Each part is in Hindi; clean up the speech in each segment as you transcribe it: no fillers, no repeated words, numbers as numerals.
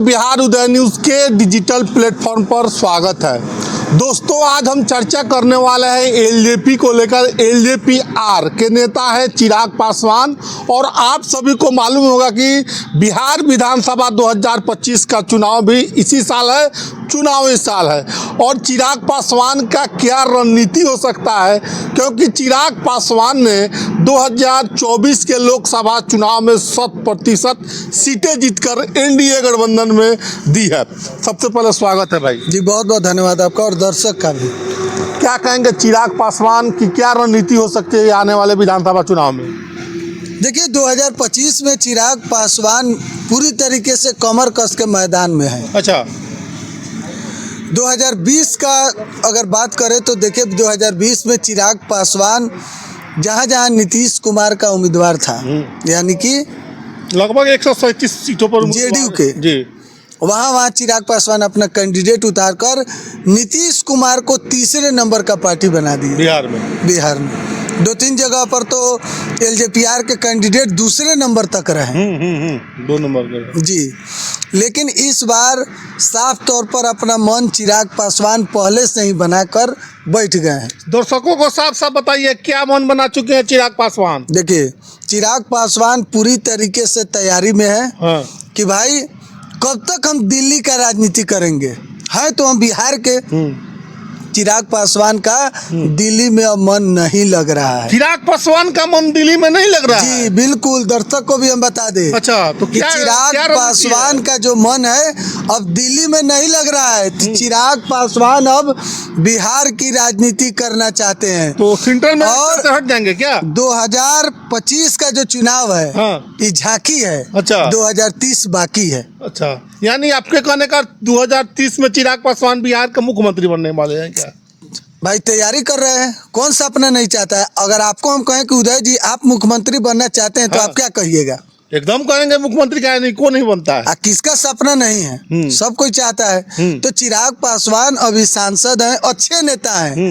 बिहार उदय न्यूज़ के डिजिटल प्लेटफॉर्म पर स्वागत है। दोस्तों, आज हम चर्चा करने वाले हैं एलजेपी को लेकर। एलजेपी आर के नेता है चिराग पासवान और आप सभी को मालूम होगा कि बिहार विधानसभा 2025 का चुनाव भी इसी साल है, चुनावी साल है। और चिराग पासवान का क्या रणनीति हो सकता है, क्योंकि चिराग पासवान ने 2024 के लोकसभा चुनाव में 100% सीटें जीतकर एनडीए गठबंधन में दी है। सबसे पहले स्वागत है भाई जी, बहुत बहुत धन्यवाद आपका और दर्शक का भी। क्या कहेंगे चिराग पासवान की क्या रणनीति हो सकती है आने वाले विधानसभा चुनाव में? देखिए, 2025 में चिराग पासवान पूरी तरीके से कमर कस के मैदान में है। अच्छा, 2020 का अगर बात करें तो देखिए, 2020 में चिराग पासवान जहां जहां नीतीश कुमार का उम्मीदवार था, यानी कि लगभग 137 सीटों पर जेडीयू के जी, वहां चिराग पासवान अपना कैंडिडेट उतारकर नीतीश कुमार को तीसरे नंबर का पार्टी बना दी बिहार में। 2-3 जगह पर तो एलजेपीआर के कैंडिडेट दूसरे नंबर तक रहे। 2 नंबर के जी, लेकिन इस बार साफ तौर पर अपना मन चिराग पासवान पहले से ही बनाकर बैठ गए हैं। दर्शकों को साफ साफ बताइए, क्या मन बना चुके हैं चिराग पासवान? देखिए, चिराग पासवान पूरी तरीके से तैयारी में है हाँ। कि भाई कब तक हम दिल्ली का राजनीति करेंगे, है तो हम बिहार के। चिराग पासवान का दिल्ली में अब मन नहीं लग रहा है। चिराग पासवान का मन दिल्ली में नहीं लग रहा है? जी बिल्कुल, दर्शक को भी हम बता दें। अच्छा, तो कि क्या चिराग पासवान का जो मन है अब दिल्ली में नहीं लग रहा है। चिराग पासवान अब बिहार की राजनीति करना चाहते हैं। तो सेंट्रल में और से हट जाएंगे क्या? 2025 का जो चुनाव है, हाँ। ये झांकी है। अच्छा। 2030 बाकी है। अच्छा, यानी आपके कहने का 2030 में चिराग पासवान बिहार के मुख्यमंत्री बनने वाले हैं क्या? भाई तैयारी कर रहे हैं, कौन सा अपना नहीं चाहता है। अगर आपको हम कहें कि उदय जी आप मुख्यमंत्री बनना चाहते हैं तो हाँ। आप क्या कहिएगा? एकदम कहेंगे मुख्यमंत्री, क्या नहीं, कौन नहीं बनता है? किसका सपना नहीं है, सब कोई चाहता है। तो चिराग पासवान अभी सांसद हैं, अच्छे नेता हैं।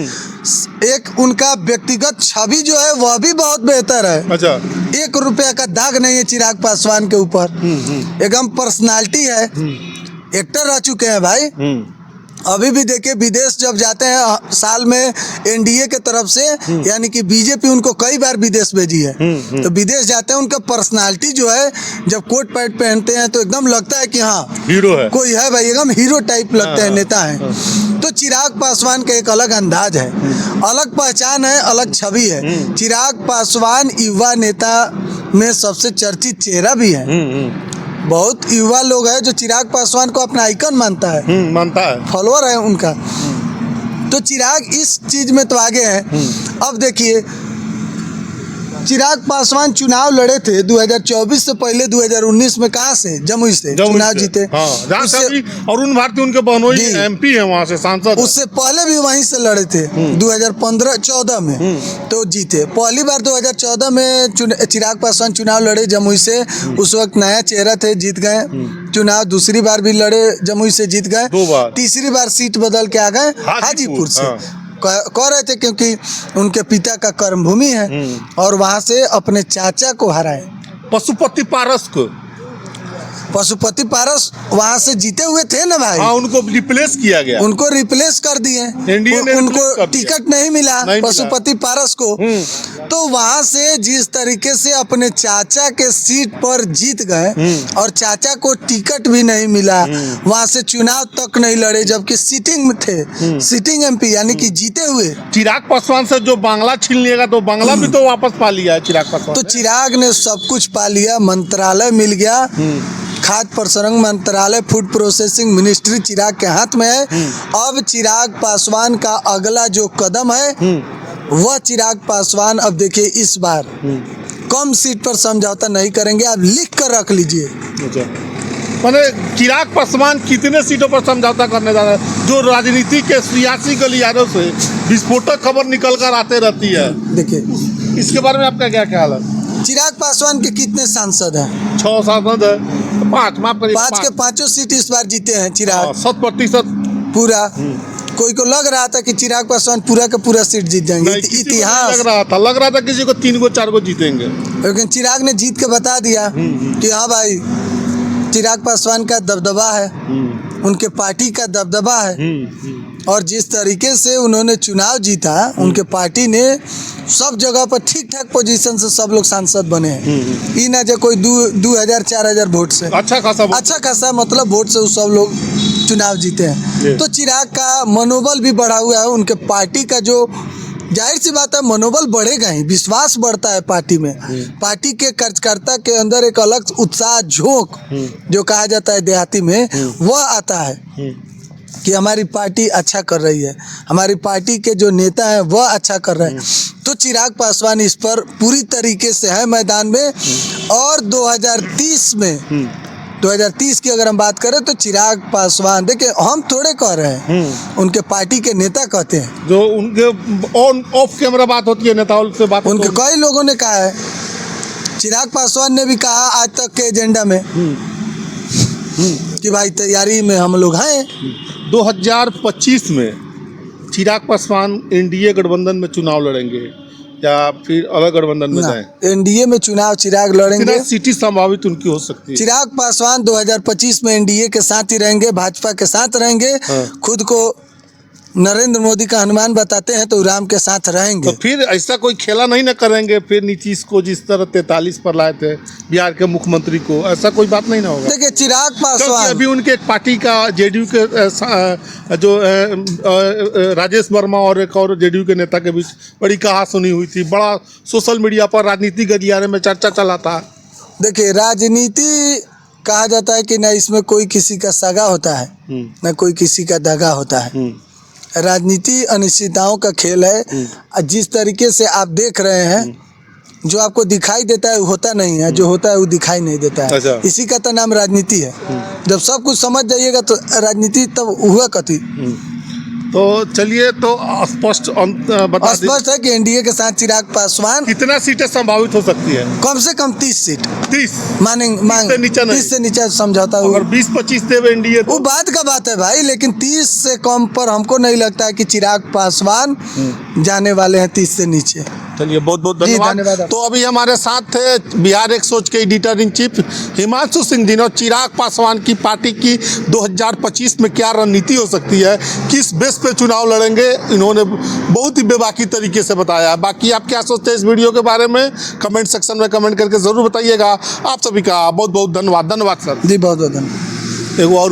एक उनका व्यक्तिगत छवि जो है वह भी बहुत बेहतर है। अच्छा, 1 रुपया का दाग नहीं है चिराग पासवान के ऊपर। एकदम पर्सनालिटी है, एक्टर रह चुके हैं भाई। अभी भी देखिए, विदेश जब जाते हैं साल में एनडीए के तरफ से, यानी कि बीजेपी उनको कई बार विदेश भेजी है। तो विदेश जाते हैं, उनका पर्सनालिटी जो है, जब कोट पैंट पहनते हैं तो एकदम लगता है कि हाँ हीरो है, कोई है भाई, एकदम हीरो टाइप लगते हैं, नेता है। तो चिराग पासवान का एक अलग अंदाज है, अलग पहचान है, अलग छवि है। चिराग पासवान युवा नेता में सबसे चर्चित चेहरा भी है। बहुत युवा लोग हैं जो चिराग पासवान को अपना आइकन मानता है, फॉलोअर है उनका। तो चिराग इस चीज में तो आगे है। अब देखिए, चिराग पासवान चुनाव लड़े थे 2024 से पहले। 2019 में कहाँ से? जमुई से चुनाव जीते। हाँ, अरुण भारती उनके बहनोई एमपी है, वहाँ से सांसद। उससे पहले भी वहीं से लड़े थे 2015-14 में, तो जीते। पहली बार 2014 में चिराग पासवान चुनाव लड़े जमुई से। उस वक्त नया चेहरा थे, जीत गए चुनाव। दूसरी बार भी लड़े, जमुई से जीत गए। 2 बार। तीसरी बार सीट बदल के आ गए हाजीपुर से। कह रहे थे क्योंकि उनके पिता का कर्मभूमि है और वहां से अपने चाचा को हराए, पशुपति पारस वहां से जीते हुए थे ना भाई। हाँ, उनको रिप्लेस किया गया, उनको रिप्लेस कर दिए। उनको टिकट नहीं मिला पशुपति पारस को। तो वहां से जिस तरीके से अपने चाचा के सीट पर जीत गए और चाचा को टिकट भी नहीं मिला, वहां से चुनाव तक नहीं लड़े, जबकि सिटिंग में थे, सिटिंग एमपी, यानी कि जीते हुए। चिराग पासवान से जो बांग्ला छीन लिएगा तो बांग्ला भी तो वापस पा लिया है चिराग पासवान। तो चिराग ने सब कुछ पा लिया, मंत्रालय मिल गया, खाद्य प्रसंस्करण मंत्रालय, फूड प्रोसेसिंग मिनिस्ट्री चिराग के हाथ में है। अब चिराग पासवान का अगला जो कदम है वह चिराग पासवान, अब देखिए इस बार कम सीट पर समझौता नहीं करेंगे। आप लिख कर रख लीजिए। मैंने चिराग पासवान कितने सीटों पर समझौता करने जा रहे हैं? जो राजनीति के सियासी गलियारों से विस्फोटक खबर निकल कर आते रहती है, देखिए इसके बारे में आपका क्या ख्याल है? चिराग पासवान के कितने सांसद हैं? 6 सांसद है, 5 के 5 सीट इस बार जीते हैं चिराग। 100% पूरा। कोई को लग रहा था कि चिराग पासवान पूरा का पूरा सीट जीत जाएंगे। इतिहास लग रहा था किसी को 3 को 4 को जीतेंगे, लेकिन चिराग ने जीत के बता दिया कि हाँ भाई चिराग पासवान का दबदबा है, उनके पार्टी का दबदबा है, और जिस तरीके से उन्होंने चुनाव जीता, उनके पार्टी ने सब जगह पर ठीक ठाक पोजीशन से सब लोग सांसद बने हैं। ई ना जो कोई 2,000-4,000 वोट से, अच्छा खासा मतलब वोट से वो सब लोग चुनाव जीते हैं। तो चिराग का मनोबल भी बढ़ा हुआ है, उनके पार्टी का जो जाहिर सी बात है मनोबल बढ़ेगा ही, विश्वास बढ़ता है पार्टी में। पार्टी के कार्यकर्ता के अंदर एक अलग उत्साह, झोंक जो कहा जाता है देहाती में, वह आता है कि हमारी पार्टी अच्छा कर रही है, हमारी पार्टी के जो नेता हैं वह अच्छा कर रहे हैं। तो चिराग पासवान इस पर पूरी तरीके से है मैदान में। और 2030 की अगर हम बात करें तो चिराग पासवान, देखिए हम थोड़े कह रहे हैं, उनके पार्टी के नेता कहते हैं, जो उनके ऑन ऑफ कैमरा बात होती है, नेताओं से बात उनके कई लोगों ने कहा है। चिराग पासवान ने भी कहा आज तक के एजेंडा में कि भाई तैयारी में हम लोग हैं। 2025 में चिराग पासवान एनडीए गठबंधन में चुनाव लड़ेंगे या फिर अलग गठबंधन में जाएं? एनडीए में चुनाव चिराग लड़ेंगे। कितना सीटें संभावित उनकी हो सकती है? चिराग पासवान 2025 में एनडीए के साथ ही रहेंगे, भाजपा के साथ रहेंगे। खुद को नरेंद्र मोदी का हनुमान बताते हैं तो राम के साथ रहेंगे। तो फिर ऐसा कोई खेला नहीं ना करेंगे फिर नीतीश को, जिस तरह 43 पर लाए थे बिहार के मुख्यमंत्री को, ऐसा कोई बात नहीं ना होगा? देखिए चिराग पासवान अभी उनके एक पार्टी का जेडीयू के जो राजेश वर्मा और एक और जेडीयू के नेता के बीच बड़ी कहासुनी हुई थी, बड़ा सोशल मीडिया पर राजनीतिक गलियारे में चर्चा चला था। देखिए राजनीति कहा जाता है कि न इसमें कोई किसी का सगा होता है, न कोई किसी का दगा होता है। राजनीति अनिश्चितताओं का खेल है। जिस तरीके से आप देख रहे हैं, जो आपको दिखाई देता है वो होता नहीं है, जो होता है वो दिखाई नहीं देता है। अच्छा। इसी का तो नाम राजनीति है। जब सब कुछ समझ जाइएगा तो राजनीति तब हुआ कथी। तो चलिए, तो स्पष्ट बता दीजिए, स्पष्ट है कि एनडीए के साथ चिराग पासवान, कितना सीटें संभावित हो सकती है? कम से कम 30 सीट 30 मांग, से नीचे नहीं। 30 से नीचे समझौता हुआ। अगर 20-25 देव एनडीए वो बात का बात है भाई, लेकिन 30 से कम पर हमको नहीं लगता है कि चिराग पासवान जाने वाले हैं 30 से नीचे। चलिए, बहुत बहुत जी, धन्यवाद। धन्यवाद। तो अभी हमारे साथ थे बिहार एक सोच के editor in chief Himanshu Singh ji ने चिराग पासवान की पार्टी की 2025 में क्या रणनीति हो सकती है, किस बेस पे चुनाव लड़ेंगे, इन्होंने बहुत ही बेबाकी तरीके से बताया। बाकी आप क्या सोचते हैं इस वीडियो के बारे में, कमेंट सेक्शन में कमेंट करके जरूर बताइएगा। आप सभी का बहुत बहुत धन्यवाद। धन्यवाद सर। जी बहुत बहुत धन्यवाद। एक और